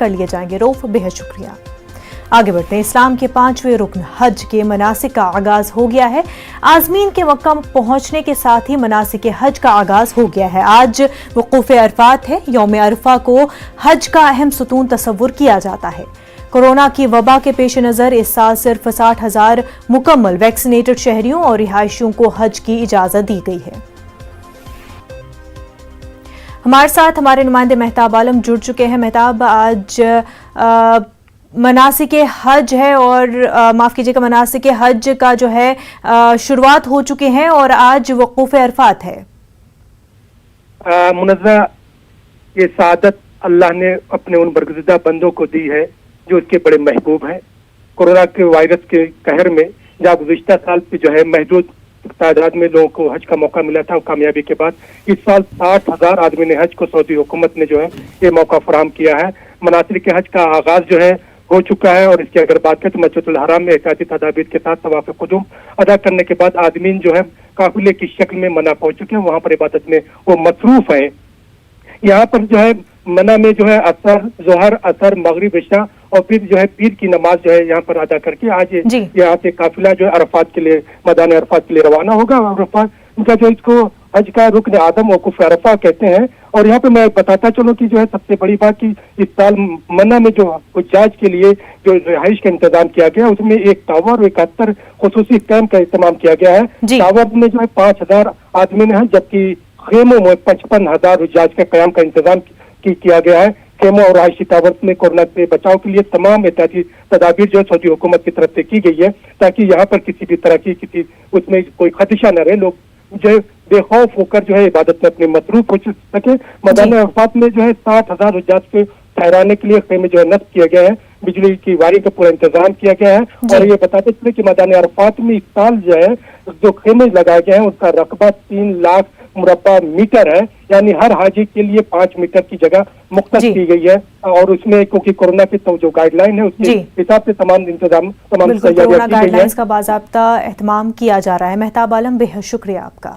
کر لیے جائیں گے روف۔ بہت شکریہ۔ آگے بڑھتے ہیں۔ اسلام کے 5ویں رکن حج کے مناسک کا آغاز ہو گیا ہے۔ عازمین کے مکہ پہنچنے کے ساتھ ہی مناسک حج کا آغاز ہو گیا ہے۔ آج وقوف عرفات ہے۔ یوم عرفہ کو حج کا اہم ستون تصور کیا جاتا ہے۔ کورونا کی وبا کے پیش نظر اس سال صرف 60,000 مکمل ویکسینیٹڈ شہریوں اور رہائشیوں کو حج کی اجازت دی گئی ہے۔ ہمارے ساتھ ہمارے نمائندے مہتاب عالم جڑ چکے ہیں۔ مہتاب، آج مناسک حج ہے اور معاف کیجیے گا مناسک حج کا جو ہے شروعات ہو چکے ہیں اور آج وقوف عرفات ہے۔ منزہ یہ سعادت اللہ نے اپنے ان برگزیدہ بندوں کو دی ہے جو اس کے بڑے محبوب ہیں۔ کورونا کے وائرس کے قہر میں جہاں گزشتہ سال پہ جو ہے محدود تعداد میں لوگوں کو حج کا موقع ملا تھا، کامیابی کے بعد اس سال 60,000 آدمی نے حج کو سعودی حکومت نے جو ہے یہ موقع فراہم کیا ہے۔ مناسک حج کا آغاز جو ہے ہو چکا ہے اور اس کی اگر بات کریں تو مسجد الحرام میں احتیاطی تدابیر کے ساتھ طواف قدوم ادا کرنے کے بعد آدمین جو ہے قافلے کی شکل میں منع پہنچ چکے ہیں، وہاں پر عبادت میں وہ مصروف ہیں۔ یہاں پر جو ہے منع میں جو ہے عصر، ظہر، عصر، مغرب، عشاء اور پھر جو ہے پیر کی نماز جو ہے یہاں پر ادا کر کے آج یہاں سے قافلہ جو ہے عرفات کے لیے میدان عرفات کے لیے روانہ ہوگا۔ عرفات ان کا جو اس کو حج کا رکن اعظم وقوف عرفہ کہتے ہیں۔ اور یہاں پہ میں بتاتا چلوں کہ جو ہے سب سے بڑی بات کہ اس سال منع میں جو حجاج کے لیے جو رہائش کا انتظام کیا گیا اس میں ایک ٹاور اور 71 خصوصی کیمپ کا اہتمام کیا گیا ہے۔ ٹاور میں جو ہے 5,000 آدمی ہیں، جبکہ خیموں میں 55,000 حجاج کے قیام کا انتظام کیا گیا ہے۔ خیموں اور رہائشی ٹاور میں کورونا سے بچاؤ کے لیے تمام احتیاطی تدابیر جو ہے سعودی حکومت کی طرف سے کی گئی ہے تاکہ یہاں پر کسی بھی طرح کی اس میں کوئی خدشہ نہ رہے، لوگ جو ہے بے خوف ہو کر جو ہے عبادت میں اپنے مصروف ہو سکے۔ میدان عرفات میں جو ہے 60,000 حجاج کے ٹھہرانے کے لیے خیمے جو ہے نصب کیا گیا ہے، بجلی کی وائرنگ کا پورا انتظام کیا گیا ہے۔ اور یہ بتاتے چلے کہ میدان عرفات میں اس سال جو ہے جو خیمے لگائے گئے ہیں اس کا رقبہ 3 لاکھ مربع میٹر ہے، یعنی ہر حاجی کے لیے 5 میٹر کی جگہ مختص کی گئی ہے۔ اور اس میں کیونکہ کورونا کی جو گائیڈ لائن ہے اس کے حساب سے تمام انتظام کورونا گائیڈ لائنز کا باضابطہ اہتمام کیا جا رہا ہے۔ مہتاب عالم، بے حد شکریہ آپ کا۔